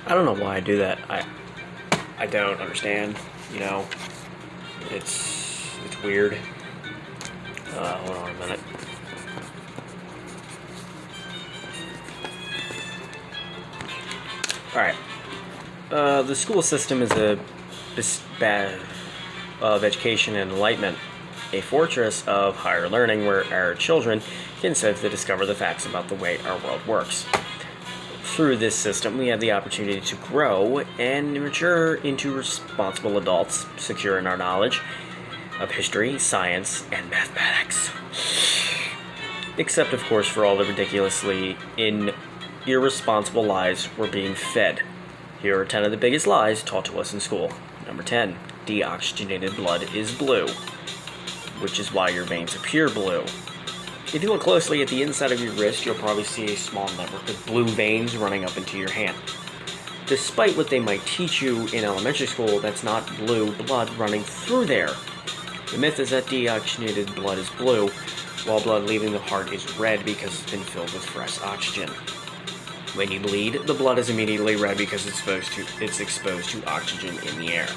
I don't know why I do that. I don't understand. You know, it's weird. Hold on a minute. All right. The school system is a of education and enlightenment, a fortress of higher learning where our children can safely discover the facts about the way our world works. Through this system, we have the opportunity to grow and mature into responsible adults, secure in our knowledge of history, science, and mathematics. Except, of course, for all the ridiculously irresponsible lies we're being fed. Here are 10 of the biggest lies taught to us in school. Number 10, deoxygenated blood is blue, which is why your veins appear blue. If you look closely at the inside of your wrist, you'll probably see a small network of blue veins running up into your hand. Despite what they might teach you in elementary school, that's not blue blood running through there. The myth is that deoxygenated blood is blue, while blood leaving the heart is red because it's been filled with fresh oxygen. When you bleed, the blood is immediately red because it's exposed to oxygen in the air.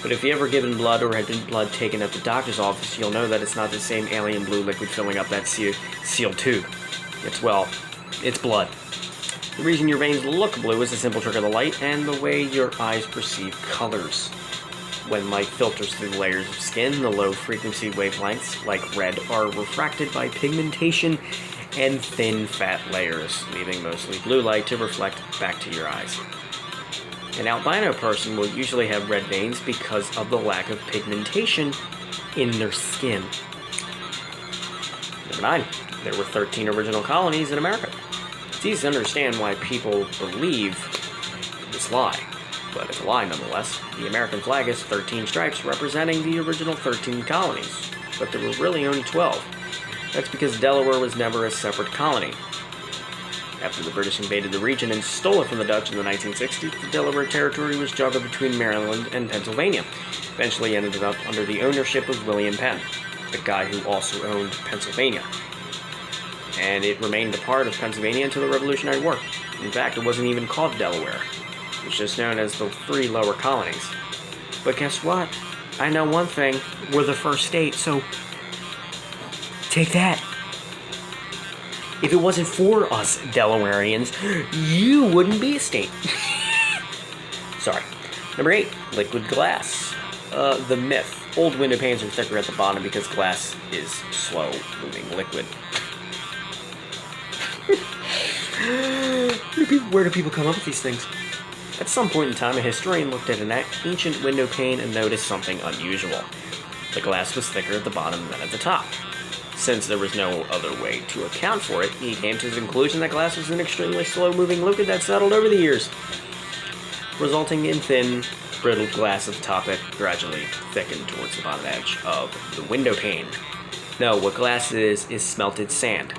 But if you ever given blood or had been blood taken at the doctor's office, you'll know that it's not the same alien blue liquid filling up that sealed tube. It's blood. The reason your veins look blue is a simple trick of the light and the way your eyes perceive colors. When light filters through layers of skin, the low-frequency wavelengths, like red, are refracted by pigmentation and thin fat layers, leaving mostly blue light to reflect back to your eyes. An albino person will usually have red veins because of the lack of pigmentation in their skin. Number 9. There were 13 original colonies in America. It's easy to understand why people believe this lie, but it's a lie nonetheless. The American flag has 13 stripes representing the original 13 colonies, but there were really only 12. That's because Delaware was never a separate colony. After the British invaded the region and stole it from the Dutch in the 1960s, the Delaware Territory was juggled between Maryland and Pennsylvania. Eventually ended up under the ownership of William Penn, the guy who also owned Pennsylvania. And it remained a part of Pennsylvania until the Revolutionary War. In fact, it wasn't even called Delaware. It was just known as the 3 lower colonies. But guess what? I know one thing. We're the first state, so take that. If it wasn't for us Delawareans, you wouldn't be a state. Sorry. Number 8, liquid glass. The myth. Old window panes are thicker at the bottom because glass is slow-moving liquid. Where do people come up with these things? At some point in time, a historian looked at an ancient window pane and noticed something unusual. The glass was thicker at the bottom than at the top. Since there was no other way to account for it, he came to the conclusion that glass was an extremely slow-moving liquid that settled over the years, resulting in thin, brittle glass at the top that gradually thickened towards the bottom edge of the window pane. No, what glass is smelted sand.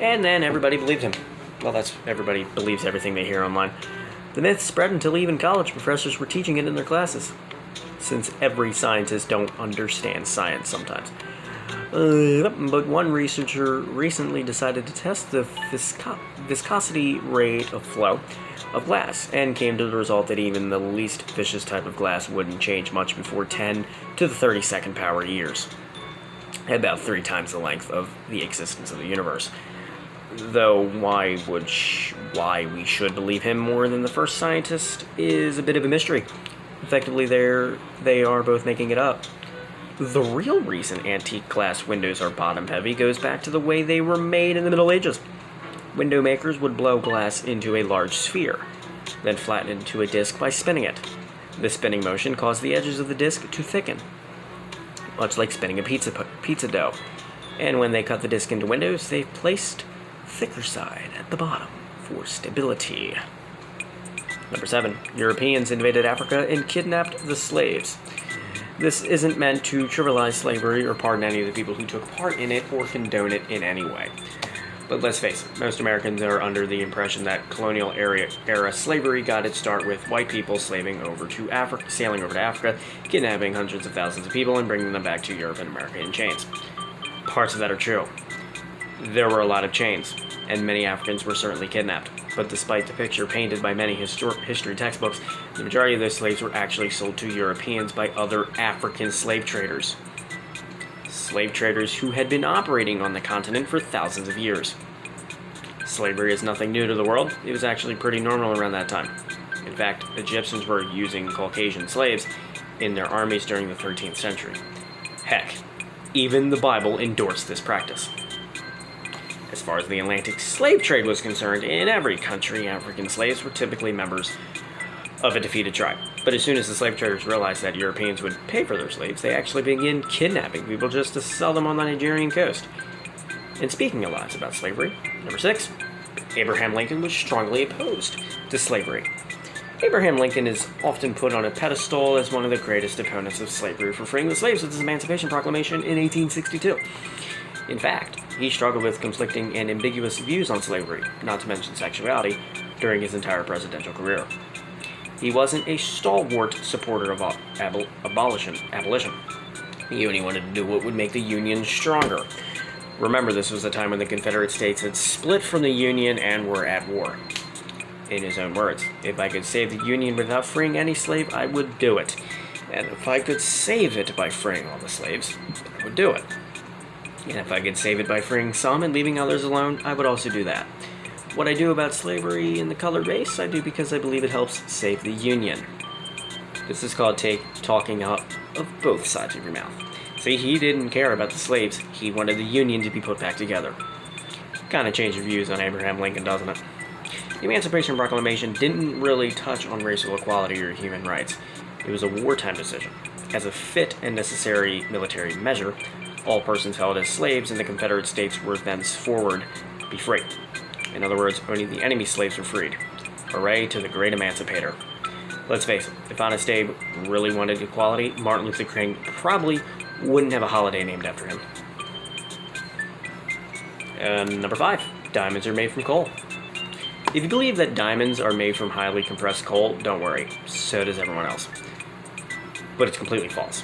And then everybody believed him. Well, everybody believes everything they hear online. The myth spread until even college professors were teaching it in their classes, since every scientist don't understand science sometimes. But one researcher recently decided to test the viscosity rate of flow of glass and came to the result that even the least vicious type of glass wouldn't change much before 10 to the 32nd power years, about 3 times the length of the existence of the universe. Though why we should believe him more than the first scientist is a bit of a mystery. Effectively, they are both making it up. The real reason antique glass windows are bottom-heavy goes back to the way they were made in the Middle Ages. Window makers would blow glass into a large sphere, then flatten it into a disc by spinning it. The spinning motion caused the edges of the disc to thicken, much like spinning a pizza dough. And when they cut the disc into windows, they placed thicker side at the bottom for stability. Number 7. Europeans invaded Africa and kidnapped the slaves. This isn't meant to trivialize slavery or pardon any of the people who took part in it or condone it in any way. But let's face it, most Americans are under the impression that colonial era slavery got its start with white people sailing over to Africa, kidnapping hundreds of thousands of people and bringing them back to Europe and America in chains. Parts of that are true. There were a lot of chains, and many Africans were certainly kidnapped. But despite the picture painted by many history textbooks, the majority of those slaves were actually sold to Europeans by other African slave traders. Slave traders who had been operating on the continent for thousands of years. Slavery is nothing new to the world. It was actually pretty normal around that time. In fact, Egyptians were using Caucasian slaves in their armies during the 13th century. Heck, even the Bible endorsed this practice. As far as the Atlantic slave trade was concerned, in every country, African slaves were typically members of a defeated tribe. But as soon as the slave traders realized that Europeans would pay for their slaves, they actually began kidnapping people just to sell them on the Nigerian coast. And speaking of lies about slavery, number 6, Abraham Lincoln was strongly opposed to slavery. Abraham Lincoln is often put on a pedestal as one of the greatest opponents of slavery for freeing the slaves with his Emancipation Proclamation in 1862. In fact, he struggled with conflicting and ambiguous views on slavery, not to mention sexuality, during his entire presidential career. He wasn't a stalwart supporter of abolition. He only wanted to do what would make the Union stronger. Remember, this was a time when the Confederate States had split from the Union and were at war. In his own words, if I could save the Union without freeing any slave, I would do it. And if I could save it by freeing all the slaves, I would do it. And if I could save it by freeing some and leaving others alone, I would also do that. What I do about slavery in the colored race, I do because I believe it helps save the Union. This is called talking out of both sides of your mouth. See, he didn't care about the slaves. He wanted the Union to be put back together. Kind of change your views on Abraham Lincoln, doesn't it? The Emancipation Proclamation didn't really touch on racial equality or human rights. It was a wartime decision. As a fit and necessary military measure, all persons held as slaves in the Confederate States were thenceforward be free. In other words, only the enemy slaves were freed. Hooray to the great emancipator. Let's face it, if Honest Abe really wanted equality, Martin Luther King probably wouldn't have a holiday named after him. And number 5, diamonds are made from coal. If you believe that diamonds are made from highly compressed coal, don't worry, so does everyone else. But it's completely false.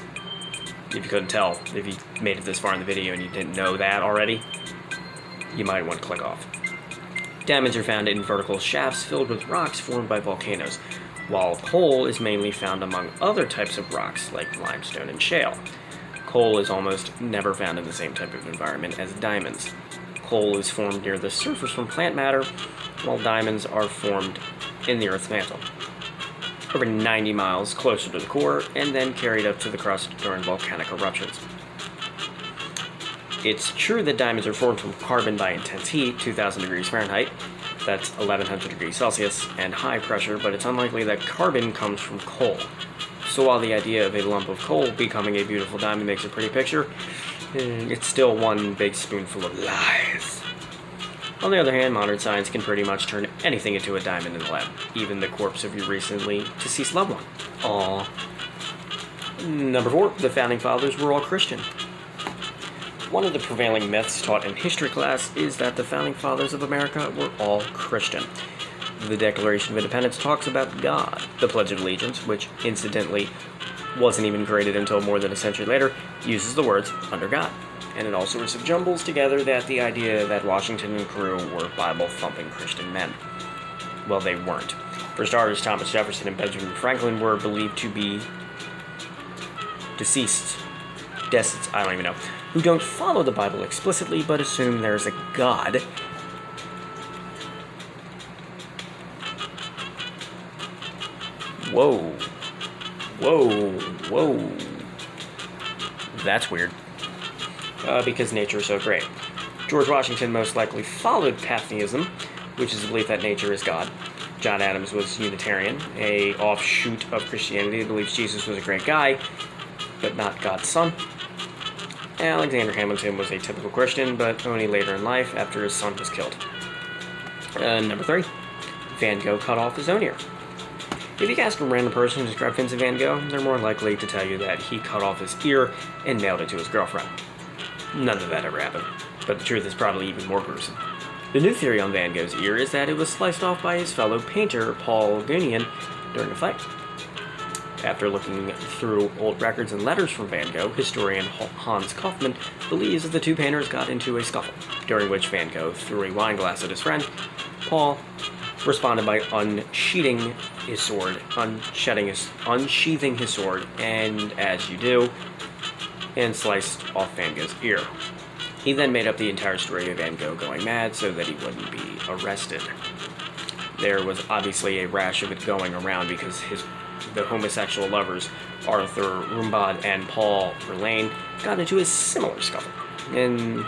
If you couldn't tell, if you made it this far in the video and you didn't know that already, you might want to click off. Diamonds are found in vertical shafts filled with rocks formed by volcanoes, while coal is mainly found among other types of rocks like limestone and shale. Coal is almost never found in the same type of environment as diamonds. Coal is formed near the surface from plant matter, while diamonds are formed in the Earth's mantle, over 90 miles closer to the core, and then carried up to the crust during volcanic eruptions. It's true that diamonds are formed from carbon by intense heat, 2,000 degrees Fahrenheit, that's 1,100 degrees Celsius, and high pressure, but it's unlikely that carbon comes from coal. So while the idea of a lump of coal becoming a beautiful diamond makes a pretty picture, it's still one big spoonful of lies. On the other hand, modern science can pretty much turn anything into a diamond in the lab, even the corpse of your recently deceased loved one. Aww. Number 4, the Founding Fathers were all Christian. One of the prevailing myths taught in history class is that the Founding Fathers of America were all Christian. The Declaration of Independence talks about God. The Pledge of Allegiance, which incidentally wasn't even created until more than a century later, uses the words under God. And it also jumbles together that the idea that Washington and crew were Bible-thumping Christian men. Well, they weren't. For starters, Thomas Jefferson and Benjamin Franklin were believed to be deceased, I don't even know, who don't follow the Bible explicitly but assume there's a God. Whoa. That's weird. Because nature is so great. George Washington most likely followed pantheism, which is the belief that nature is God. John Adams was Unitarian, a offshoot of Christianity that believes Jesus was a great guy, but not God's son. Alexander Hamilton was a typical Christian, but only later in life after his son was killed. Number 3, Van Gogh cut off his own ear. If you ask a random person to describe Vincent Van Gogh, they're more likely to tell you that he cut off his ear and mailed it to his girlfriend. None of that ever happened, but the truth is probably even more gruesome. The new theory on Van Gogh's ear is that it was sliced off by his fellow painter, Paul Gauguin, during a fight. After looking through old records and letters from Van Gogh, historian Hans Kaufmann believes that the two painters got into a scuffle, during which Van Gogh threw a wine glass at his friend. Paul responded by unsheathing his sword, and as you do, and sliced off Van Gogh's ear. He then made up the entire story of Van Gogh going mad so that he wouldn't be arrested. There was obviously a rash of it going around because the homosexual lovers, Arthur Rimbaud and Paul Verlaine, got into a similar scuffle. In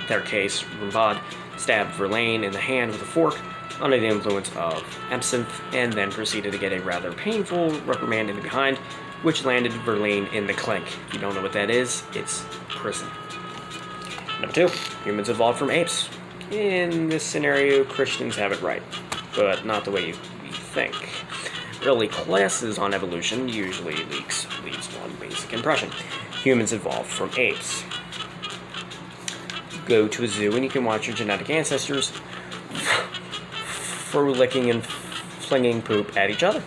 their case, Rimbaud stabbed Verlaine in the hand with a fork under the influence of absinthe, and then proceeded to get a rather painful reprimand in behind, which landed Verlaine in the clink. If you don't know what that is, it's prison. Number 2, humans evolved from apes. In this scenario, Christians have it right, but not the way you think. Early classes on evolution usually leaves one basic impression. Humans evolved from apes. Go to a zoo and you can watch your genetic ancestors frolicking and flinging poop at each other.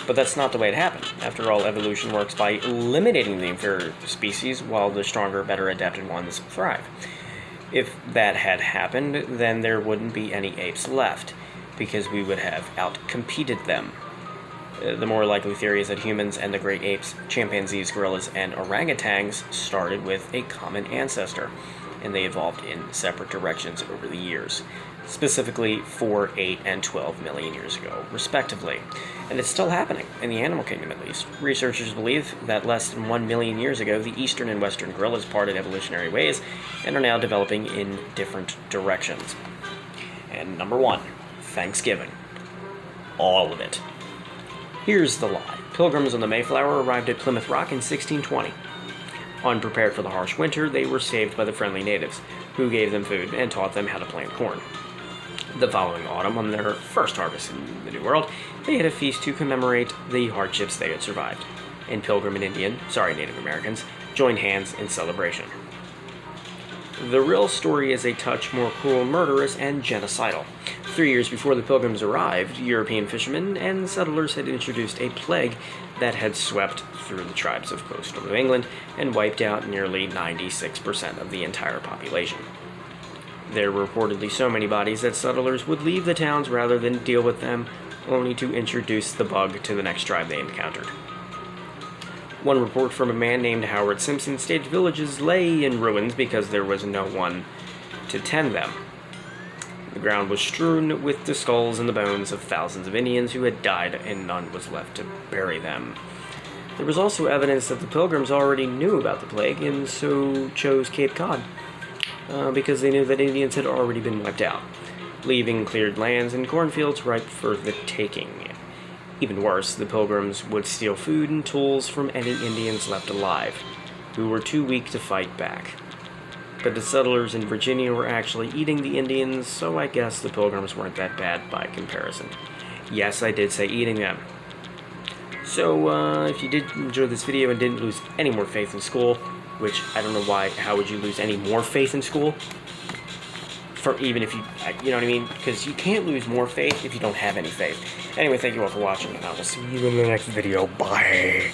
But that's not the way it happened. After all, evolution works by eliminating the inferior species while the stronger, better adapted ones thrive. If that had happened, then there wouldn't be any apes left, because we would have outcompeted them. The more likely theory is that humans and the great apes, chimpanzees, gorillas, and orangutans started with a common ancestor, and they evolved in separate directions over the years, specifically 4, 8, and 12 million years ago, respectively. And it's still happening, in the animal kingdom at least. Researchers believe that less than 1 million years ago, the eastern and western gorillas parted evolutionary ways and are now developing in different directions. And number 1, Thanksgiving. All of it. Here's the lie. Pilgrims on the Mayflower arrived at Plymouth Rock in 1620. Unprepared for the harsh winter, they were saved by the friendly natives, who gave them food and taught them how to plant corn. The following autumn, on their first harvest in the New World, they had a feast to commemorate the hardships they had survived, and Pilgrim and Native Americans, joined hands in celebration. The real story is a touch more cruel, murderous, and genocidal. 3 years before the Pilgrims arrived, European fishermen and settlers had introduced a plague that had swept through the tribes of coastal New England and wiped out nearly 96% of the entire population. There were reportedly so many bodies that settlers would leave the towns rather than deal with them, only to introduce the bug to the next tribe they encountered. One report from a man named Howard Simpson stated villages lay in ruins because there was no one to tend them. The ground was strewn with the skulls and the bones of thousands of Indians who had died, and none was left to bury them. There was also evidence that the Pilgrims already knew about the plague and so chose Cape Cod, because they knew that Indians had already been wiped out, leaving cleared lands and cornfields ripe for the taking. Even worse, the Pilgrims would steal food and tools from any Indians left alive, who were too weak to fight back. But the settlers in Virginia were actually eating the Indians, so I guess the Pilgrims weren't that bad by comparison. Yes, I did say eating them. So, if you did enjoy this video and didn't lose any more faith in school, which I don't know why, how would you lose any more faith in school? For even if you know what I mean? Because you can't lose more faith if you don't have any faith. Anyway, thank you all for watching, and I will see you in the next video. Bye!